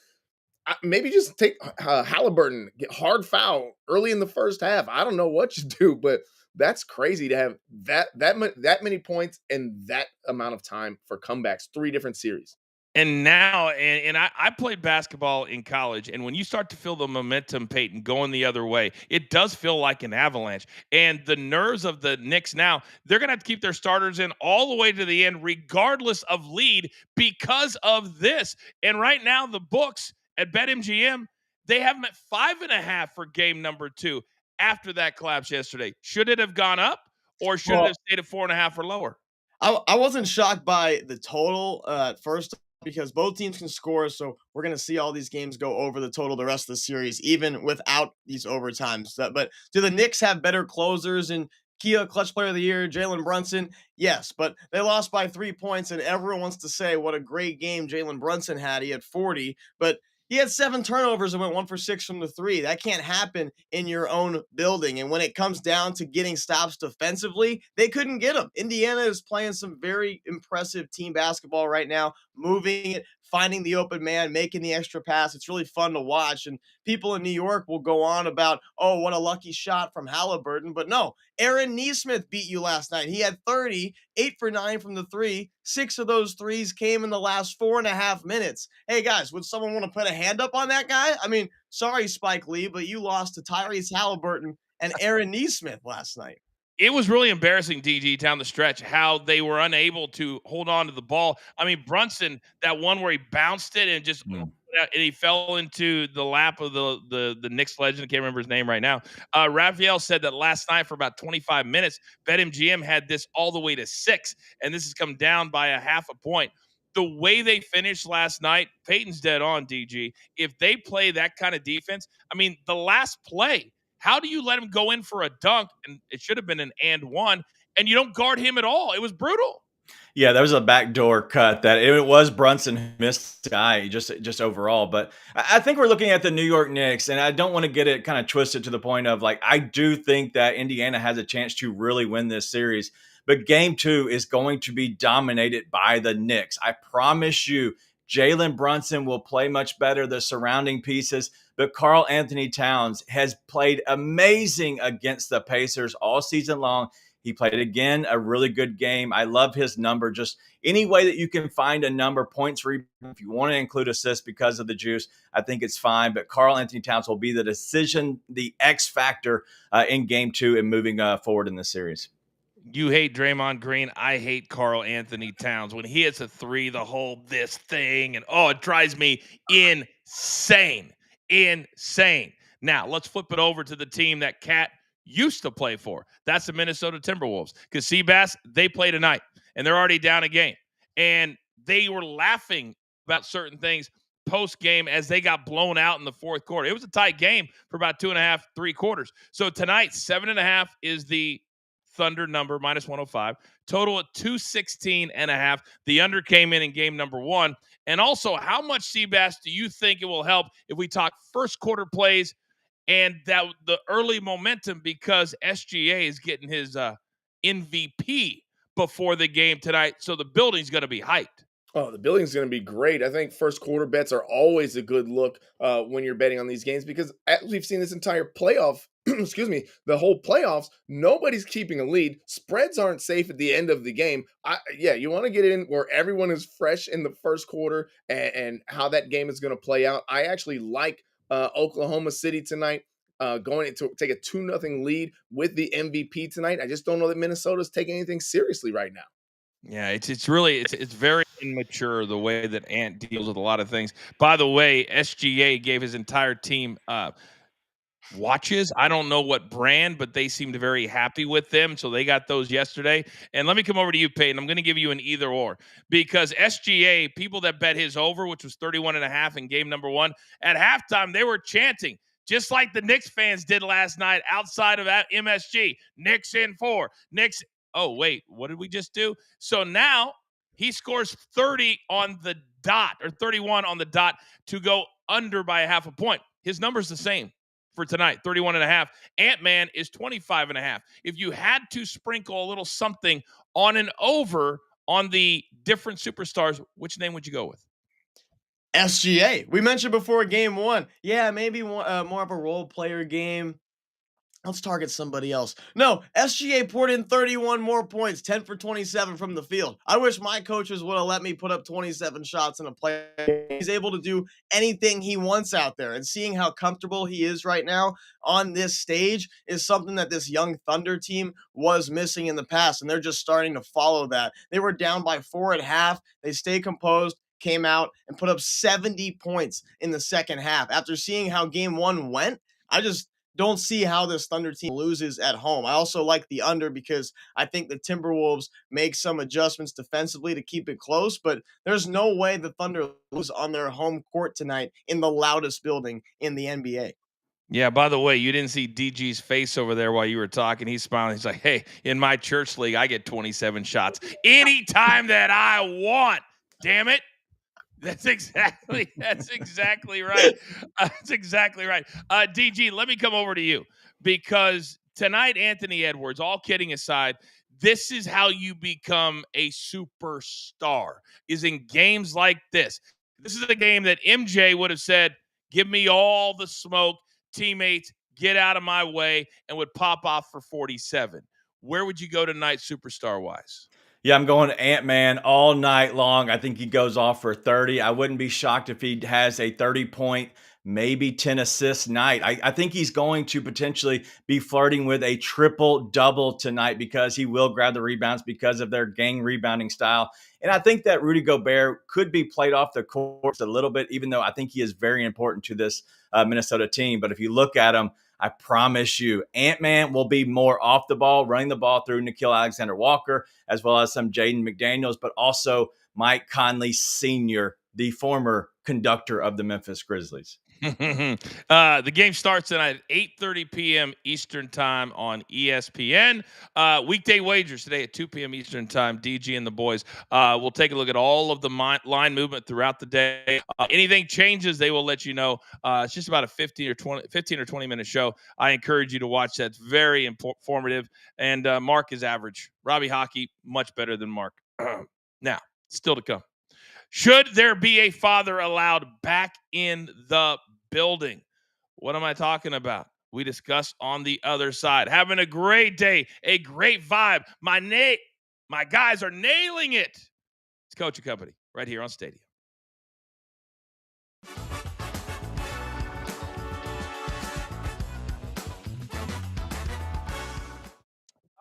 maybe just take Halliburton, get hard foul early in the first half. I don't know what you do, but that's crazy to have that many points and that amount of time for comebacks. 3 different series. And now, and I played basketball in college, and when you start to feel the momentum, Peyton, going the other way, it does feel like an avalanche. And the nerves of the Knicks now, they're going to have to keep their starters in all the way to the end, regardless of lead, because of this. And right now, the books at BetMGM, they have them at 5.5 for game number 2 after that collapse yesterday. Should it have gone up, or should it have stayed at 4.5 or lower? I wasn't shocked by the total at first because both teams can score, so we're going to see all these games go over the total the rest of the series, even without these overtimes. But do the Knicks have better closers and Kia, clutch player of the year, Jalen Brunson? Yes, but they lost by 3 points, and everyone wants to say what a great game Jalen Brunson had. He had 40, but he had 7 turnovers and went 1 for 6 from the 3. That can't happen in your own building. And when it comes down to getting stops defensively, they couldn't get them. Indiana is playing some very impressive team basketball right now, moving it, finding the open man, making the extra pass. It's really fun to watch. And people in New York will go on about, oh, what a lucky shot from Halliburton. But no, Aaron Nesmith beat you last night. He had 30, 8 for 9 from the 3. 6 of those threes came in the last 4.5 minutes. Hey, guys, would someone want to put a hand up on that guy? I mean, sorry, Spike Lee, but you lost to Tyrese Halliburton and Aaron Nesmith last night. It was really embarrassing, DG, down the stretch, how they were unable to hold on to the ball. I mean, Brunson, that one where he bounced it and just and he fell into the lap of the Knicks legend. I can't remember his name right now. Raphael said that last night for about 25 minutes, BetMGM had this all the way to 6, and this has come down by a half a point. The way they finished last night, Peyton's dead on, DG. If they play that kind of defense, I mean, the last play, how do you let him go in for a dunk? And it should have been an and one, and you don't guard him at all. It was brutal. Yeah, there was a backdoor cut that it was Brunson who missed the guy just overall. But I think we're looking at the New York Knicks, and I don't want to get it kind of twisted to the point of like I do think that Indiana has a chance to really win this series. But game 2 is going to be dominated by the Knicks. I promise you, Jalen Brunson will play much better, the surrounding pieces. But Karl Anthony Towns has played amazing against the Pacers all season long. He played again a really good game. I love his number. Just any way that you can find a number, points, rebounds, if you want to include assists because of the juice, I think it's fine. But Karl Anthony Towns will be the decision, the X factor in game 2 and moving forward in the series. You hate Draymond Green. I hate Karl Anthony Towns. When he hits a 3, the whole this thing, and it drives me insane. Insane. Now, let's flip it over to the team that Cat used to play for. That's the Minnesota Timberwolves. Because Seabass, they play tonight, and they're already down a game. and they were laughing about certain things post game as they got blown out in the fourth quarter. It was a tight game for about 2.5, 3 quarters. So tonight, 7.5 is the Thunder number, minus 105. Total at 216.5. The under came in game number 1. And also, how much, Seabass, do you think it will help if we talk first quarter plays and that the early momentum, because SGA is getting his MVP before the game tonight, so the building's going to be hyped. Oh, the building's going to be great. I think first quarter bets are always a good look when you're betting on these games because as we've seen this entire playoff, excuse me, the whole playoffs, nobody's keeping a lead. Spreads aren't safe at the end of the game. Yeah, you want to get in where everyone is fresh in the first quarter and how that game is going to play out. I actually like Oklahoma City tonight. Going to take a 2-0 lead with the MVP tonight. I just don't know that Minnesota's taking anything seriously right now. Yeah, it's really it's very immature the way that Ant deals with a lot of things. By the way, SGA gave his entire team watches. I don't know what brand, but they seemed very happy with them. So they got those yesterday. And let me come over to you, Peyton. I'm going to give you an either or because SGA, people that bet his over, which was 31.5 in game number 1, at halftime, they were chanting, just like the Knicks fans did last night outside of MSG. Knicks in 4. Knicks. Oh, wait, what did we just do? So now he scores 30 on the dot or 31 on the dot to go under by a half a point. His number's the same for tonight, 31.5. Ant-Man is 25.5. If you had to sprinkle a little something on an over on the different superstars, which name would you go with? SGA. We mentioned before game 1. Yeah, maybe more of a role player game. Let's target somebody else. No, SGA poured in 31 more points, 10 for 27 from the field. I wish my coaches would have let me put up 27 shots in a play. He's able to do anything he wants out there. And seeing how comfortable he is right now on this stage is something that this young Thunder team was missing in the past. And they're just starting to follow that. They were down by 4 at half. They stayed composed, came out, and put up 70 points in the second half. After seeing how game 1 went, I just don't see how this Thunder team loses at home. I also like the under because I think the Timberwolves make some adjustments defensively to keep it close, but there's no way the Thunder lose on their home court tonight in the loudest building in the NBA. Yeah, by the way, you didn't see DG's face over there while you were talking. He's smiling. He's like, hey, in my church league, I get 27 shots anytime that I want. Damn it. That's exactly right. That's exactly right. DG, let me come over to you because tonight, Anthony Edwards, all kidding aside, this is how you become a superstar, is in games like this. This is a game that MJ would have said, give me all the smoke, teammates, get out of my way, and would pop off for 47. Where would you go tonight, superstar-wise? Yeah, I'm going Ant-Man all night long. I think he goes off for 30. I wouldn't be shocked if he has a 30-point, maybe 10 assist night. I think he's going to potentially be flirting with a triple-double tonight because he will grab the rebounds because of their gang rebounding style. And I think that Rudy Gobert could be played off the court a little bit, even though I think he is very important to this Minnesota team. But if you look at him, I promise you, Ant-Man will be more off the ball, running the ball through Nickeil Alexander-Walker, as well as some Jaden McDaniels, but also Mike Conley Sr., the former conductor of the Memphis Grizzlies. The game starts tonight at 8:30 p.m. Eastern Time on ESPN. Weekday wagers today at 2 p.m. Eastern Time. DG and the boys will take a look at all of the line movement throughout the day. Anything changes, they will let you know. It's just about a 15 or 20 minute show. I encourage you to watch that. It's very informative. And Mark is average. Robbie Hockey, much better than Mark. Now, still to come. Should there be a father allowed back in the building? What am I talking about? We discuss on the other side. Having a great day, a great vibe. My guys are nailing it. It's Coach and Company right here on Stadium.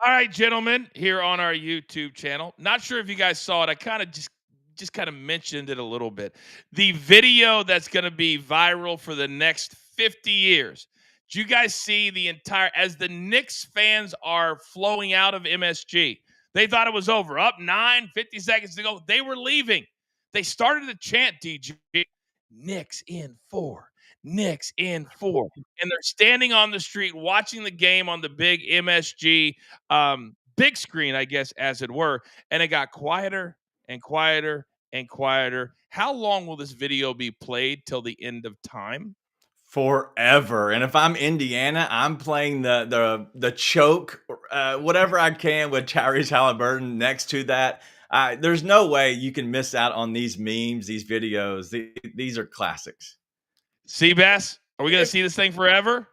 All right, gentlemen, here on our YouTube channel. Not sure if you guys saw it. I kind of just kind of mentioned it a little bit. The video that's going to be viral for the next 50 years. Did you guys see the entire, as the Knicks fans are flowing out of MSG, They thought it was over. Up 9, 50 seconds to go. They were leaving. They started to chant, DJ, Knicks in 4. Knicks in 4. And they're standing on the street watching the game on the big MSG big screen, I guess, as it were. And it got quieter and quieter and quieter. How long will this video be played till the end of time? Forever. And if I'm Indiana, I'm playing the choke, whatever I can with Tyrese Halliburton next to that. There's no way you can miss out on these memes, these videos. These are classics. Seabass, are we going to see this thing forever?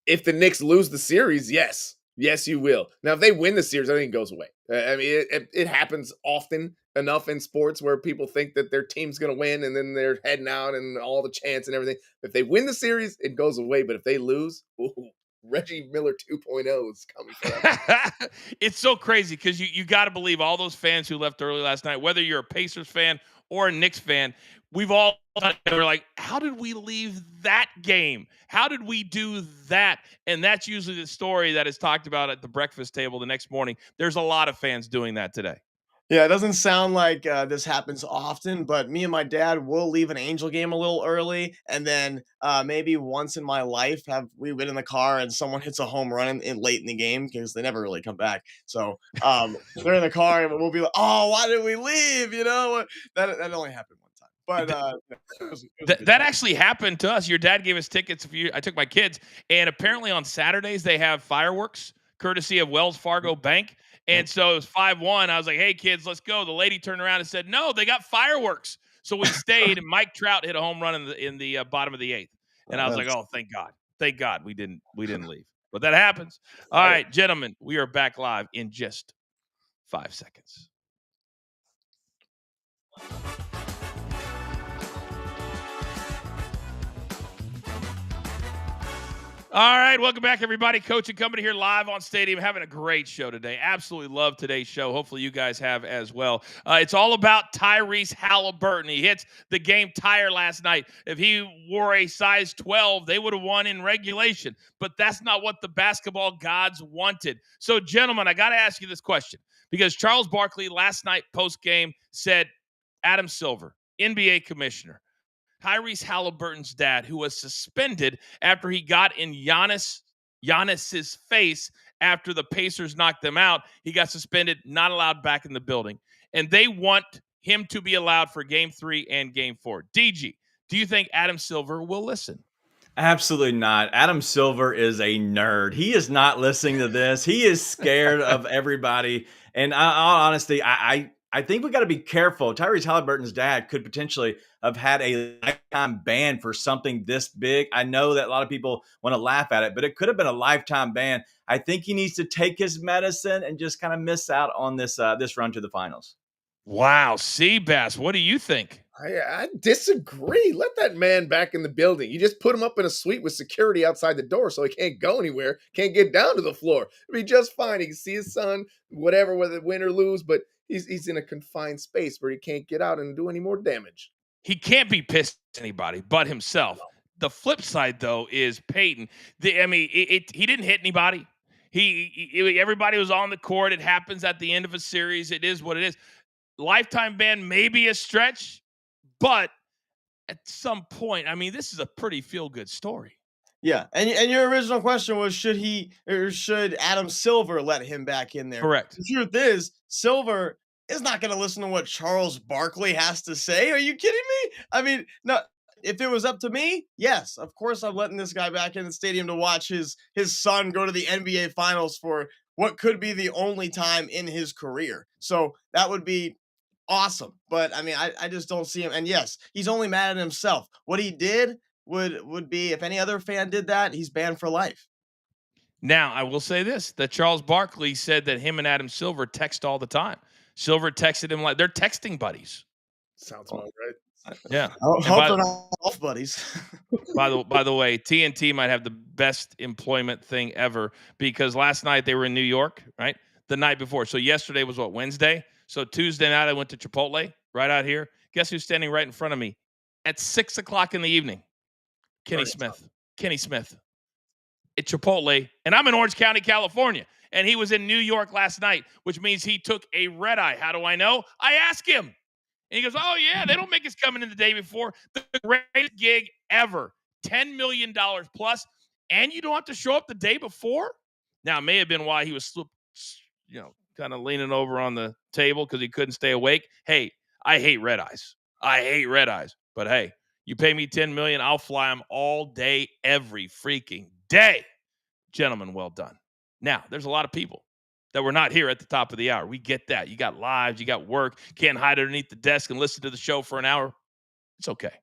If the Knicks lose the series, yes. Yes, you will. Now, if they win the series, I think it goes away. I mean, it happens often enough in sports where people think that their team's going to win and then they're heading out and all the chants and everything. If they win the series, it goes away. But if they lose, ooh, Reggie Miller 2.0 is coming for them. It's so crazy because you got to believe all those fans who left early last night, whether you're a Pacers fan or a Knicks fan, we've all we're like, how did we leave that game? How did we do that? And that's usually the story that is talked about at the breakfast table the next morning. There's a lot of fans doing that today. Yeah, it doesn't sound like this happens often, but me and my dad will leave an Angel game a little early, and then maybe once in my life have we been in the car and someone hits a home run late in the game because they never really come back. So they're in the car and we'll be like, "Oh, why did we leave?" You know, that only happened one time. But it was that actually happened to us. Your dad gave us tickets. I took my kids, and apparently on Saturdays they have fireworks, courtesy of Wells Fargo Bank. And so it was 5-1. I was like, "Hey kids, let's go." The lady turned around and said, "No, they got fireworks." So we stayed, and Mike Trout hit a home run in the bottom of the 8th. And I was like, "Oh, thank God we didn't leave." But that happens. All right, gentlemen, we are back live in just 5 seconds. All right, welcome back, everybody. Coach and Company here live on Stadium, having a great show today. Absolutely love today's show. Hopefully you guys have as well. It's all about Tyrese Halliburton. He hits the game tire last night. If he wore a size 12, they would have won in regulation. But that's not what the basketball gods wanted. So, gentlemen, I got to ask you this question because Charles Barkley last night post-game said, Adam Silver, NBA commissioner, Tyrese Halliburton's dad, who was suspended after he got in Giannis's face after the Pacers knocked them out. He got suspended, not allowed back in the building. And they want him to be allowed for Game 3 and Game 4. DG, do you think Adam Silver will listen? Absolutely not. Adam Silver is a nerd. He is not listening to this. He is scared of everybody. And all honesty, I think we got to be careful. Tyrese Halliburton's dad could potentially have had a lifetime ban for something this big. I know that a lot of people want to laugh at it, but it could have been a lifetime ban. I think he needs to take his medicine and just kind of miss out on this run to the finals. Wow, Seabass, what do you think? I disagree. Let that man back in the building. You just put him up in a suite with security outside the door so he can't go anywhere, can't get down to the floor. It'll be just fine. He can see his son, whatever, whether win or lose, but he's in a confined space where he can't get out and do any more damage. He can't be pissed at anybody but himself. The flip side, though, is Peyton. He didn't hit anybody. Everybody was on the court. It happens at the end of a series. It is what it is. Lifetime ban may be a stretch, but at some point, I mean, this is a pretty feel-good story. Yeah, and your original question was should Adam Silver let him back in there? Correct. The truth is, Silver is not going to listen to what Charles Barkley has to say. Are you kidding me? I mean, no. If it was up to me, yes, of course I'm letting this guy back in the stadium to watch his son go to the NBA Finals for what could be the only time in his career. So that would be awesome. But I mean, I just don't see him. And yes, he's only mad at himself. What he did would be if any other fan did that, he's banned for life. Now, I will say this, that Charles Barkley said that him and Adam Silver text all the time. Silver texted him like they're texting buddies. Sounds about right. Yeah. I hope they're not golf buddies. By the way, TNT might have the best employment thing ever because last night they were in New York, right? The night before. So yesterday was what, Wednesday? So Tuesday night I went to Chipotle right out here. Guess who's standing right in front of me at 6 o'clock in the evening? Kenny Smith. Kenny Smith. At Chipotle, and I'm in Orange County, California. And he was in New York last night, which means he took a red eye. How do I know? I asked him. And he goes, oh, yeah, they don't make us coming in the day before. The greatest gig ever, $10 million plus, and you don't have to show up the day before? Now, it may have been why he was, kind of leaning over on the table because he couldn't stay awake. Hey, I hate red eyes. But hey, you pay me $10 million, I'll fly them all day, every freaking day. Gentlemen, well done. Now, there's a lot of people that were not here at the top of the hour. We get that. You got lives, you got work, can't hide underneath the desk and listen to the show for an hour. It's okay.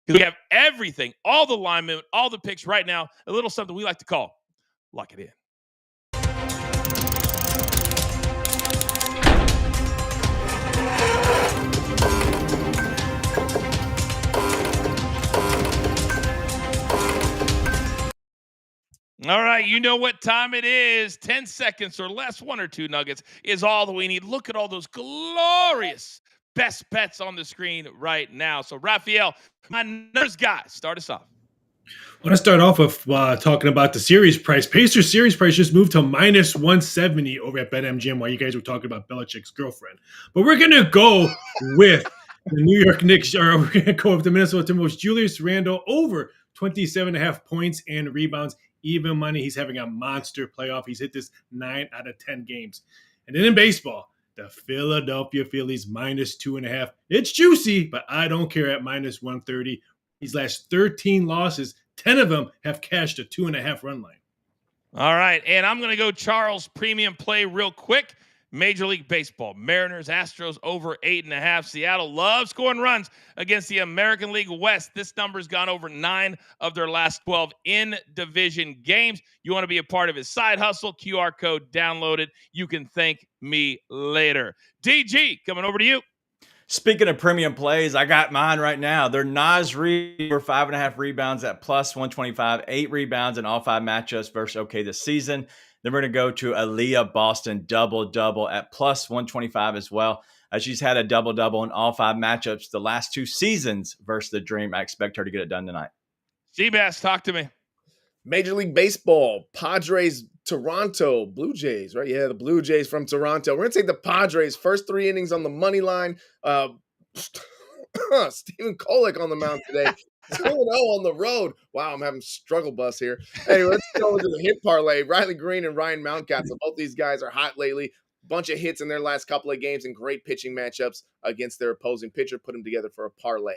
Because we have everything, all the linemen, all the picks right now, a little something we like to call Lock It In. All right, you know what time it is. 10 seconds or less, 1 or 2 nuggets is all that we need. Look at all those glorious best bets on the screen right now. So, Raphael, my numbers guy, start us off. I want to start off with talking about the series price. Pacers series price just moved to minus 170 over at BetMGM while you guys were talking about Belichick's girlfriend. But we're going to go with the New York Knicks, or we're going to go with the Minnesota Timberwolves. Julius Randle over 27.5 points and rebounds. Even money. He's having a monster playoff. He's hit this 9 out of 10 games. And then in baseball, the Philadelphia Phillies minus 2.5. It's juicy, but I don't care at minus 130. These last 13 losses, 10 of them have cashed a 2.5 run line. All right, and I'm going to go Charles premium play real quick. Major League Baseball, Mariners, Astros over 8.5. Seattle loves scoring runs against the American League West. This number's gone over 9 of their last 12 in-division games. You want to be a part of his side hustle, QR code downloaded. You can thank me later. DG, coming over to you. Speaking of premium plays, I got mine right now. They're Naz Reid for 5.5 rebounds at plus 125, 8 rebounds in all 5 matchups versus OK this season. Then we're going to go to Aaliyah Boston double-double at plus 125 as well. She's had a double-double in all 5 matchups the last 2 seasons versus the Dream. I expect her to get it done tonight. Seabass, talk to me. Major League Baseball, Padres, Toronto, Blue Jays, right? Yeah, the Blue Jays from Toronto. We're going to take the Padres first 3 innings on the money line. Stephen Kolek on the mound today. 2-0 on the road. Wow, I'm having struggle bus here. Anyway, let's go into the hit parlay. Riley Green and Ryan Mountcastle. Both these guys are hot lately. Bunch of hits in their last couple of games and great pitching matchups against their opposing pitcher. Put them together for a parlay.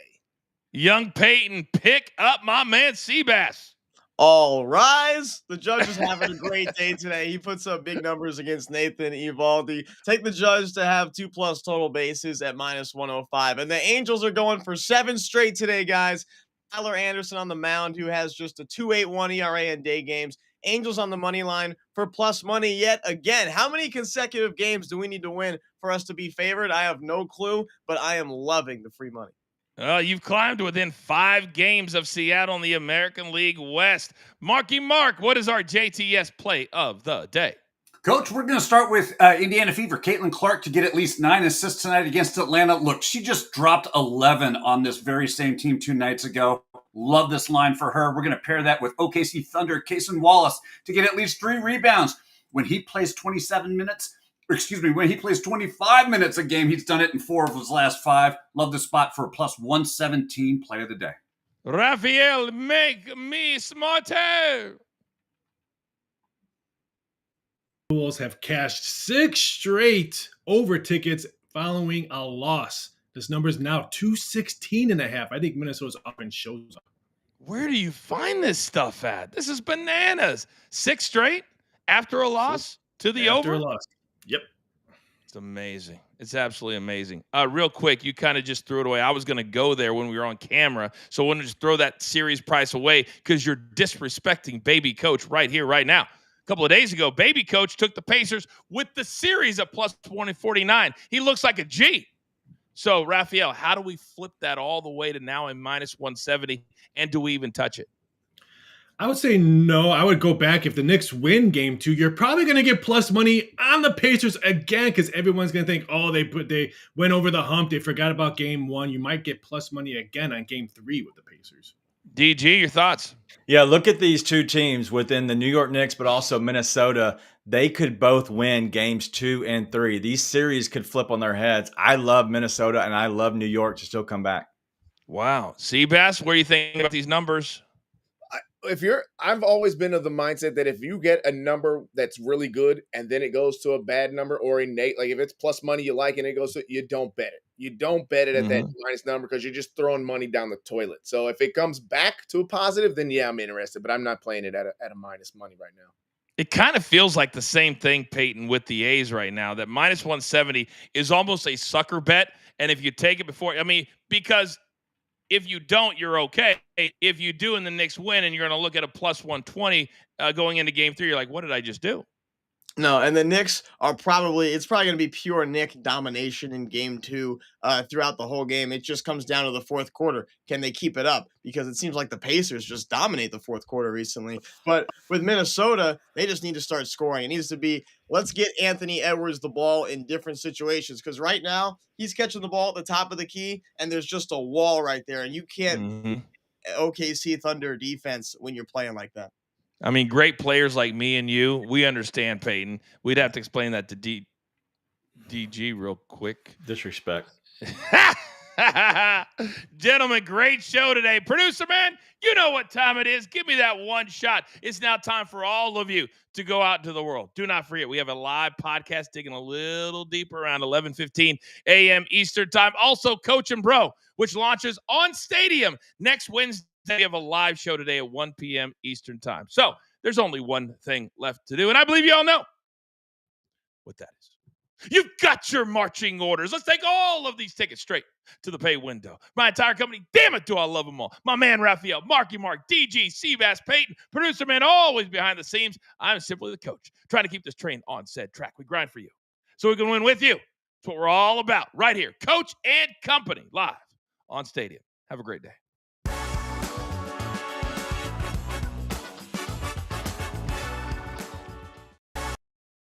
Young Peyton, pick up my man Seabass. All rise. The Judge is having a great day today. He puts up big numbers against Nathan Eovaldi. Take the Judge to have 2+ total bases at minus 105. And the Angels are going for 7 straight today, guys. Tyler Anderson on the mound, who has just a 2.81 ERA in day games. Angels on the money line for plus money yet again. How many consecutive games do we need to win for us to be favored? I have no clue, but I am loving the free money. You've climbed within 5 games of Seattle in the American League West. Marky Mark, what is our JTS play of the day? Coach, we're going to start with Indiana Fever. Caitlin Clark to get at least 9 assists tonight against Atlanta. Look, she just dropped 11 on this very same team 2 nights ago. Love this line for her. We're going to pair that with OKC Thunder, Cason Wallace to get at least 3 rebounds. When he plays 25 minutes a game, he's done it in 4 of his last 5. Love the spot for a plus 117 play of the day. Raphael, make me smarter. Bulls have cashed 6 straight over tickets following a loss. This number is now 216.5. I think Minnesota's offense shows up. Where do you find this stuff at? This is bananas. 6 straight after a loss to the After over? a loss. Yep. It's amazing. It's absolutely amazing. Real quick, you kind of just threw it away. I was going to go there when we were on camera, so I want to just throw that series price away because you're disrespecting Baby Coach right here, right now. A couple of days ago, Baby Coach took the Pacers with the series at plus 149. He looks like a G. So, Raphael, how do we flip that all the way to now in minus 170, and do we even touch it? I would say no. I would go back. If the Knicks win game 2, you're probably going to get plus money on the Pacers again because everyone's going to think, oh, they went over the hump. They forgot about game 1. You might get plus money again on game 3 with the Pacers. DG, your thoughts? Yeah, look at these two teams within the New York Knicks, but also Minnesota. They could both win games 2 and 3. These series could flip on their heads. I love Minnesota and I love New York to still come back. Wow. Seabass, what do you think about these numbers? I've always been of the mindset that if you get a number that's really good and then it goes to a bad number or a like if it's plus money you like and it goes to, you don't bet it. You don't bet it at that minus number because you're just throwing money down the toilet. So if it comes back to a positive, then yeah, I'm interested, but I'm not playing it at a minus money right now. It kind of feels like the same thing, Peyton, with the A's right now, that minus 170 is almost a sucker bet. And if you take it before, I mean, because if you don't, you're okay. If you do and the Knicks win and you're going to look at a plus 120 going into game 3, you're like, what did I just do? No, and the Knicks are it's probably going to be pure Knick domination in game 2 throughout the whole game. It just comes down to the fourth quarter. Can they keep it up? Because it seems like the Pacers just dominate the fourth quarter recently. But with Minnesota, they just need to start scoring. It needs to be, let's get Anthony Edwards the ball in different situations. Because right now, he's catching the ball at the top of the key, and there's just a wall right there. And you can't OKC Thunder defense when you're playing like that. I mean, great players like me and you, we understand, Peyton. We'd have to explain that to DG real quick. Disrespect. Gentlemen, great show today. Producer man, you know what time it is. Give me that one shot. It's now time for all of you to go out into the world. Do not forget, we have a live podcast digging a little deeper around 11:15 a.m. Eastern time. Also, Coach and Bro, which launches on Stadium next Wednesday. We have a live show today at 1 p.m. Eastern time. So there's only one thing left to do, and I believe you all know what that is. You've got your marching orders. Let's take all of these tickets straight to the pay window. My entire company, damn it, do I love them all. My man, Raphael, Marky Mark, DG, Seabass, Peyton, producer man, always behind the scenes. I'm simply the coach, trying to keep this train on said track. We grind for you so we can win with you. That's what we're all about right here. Coach and Company, live on Stadium. Have a great day.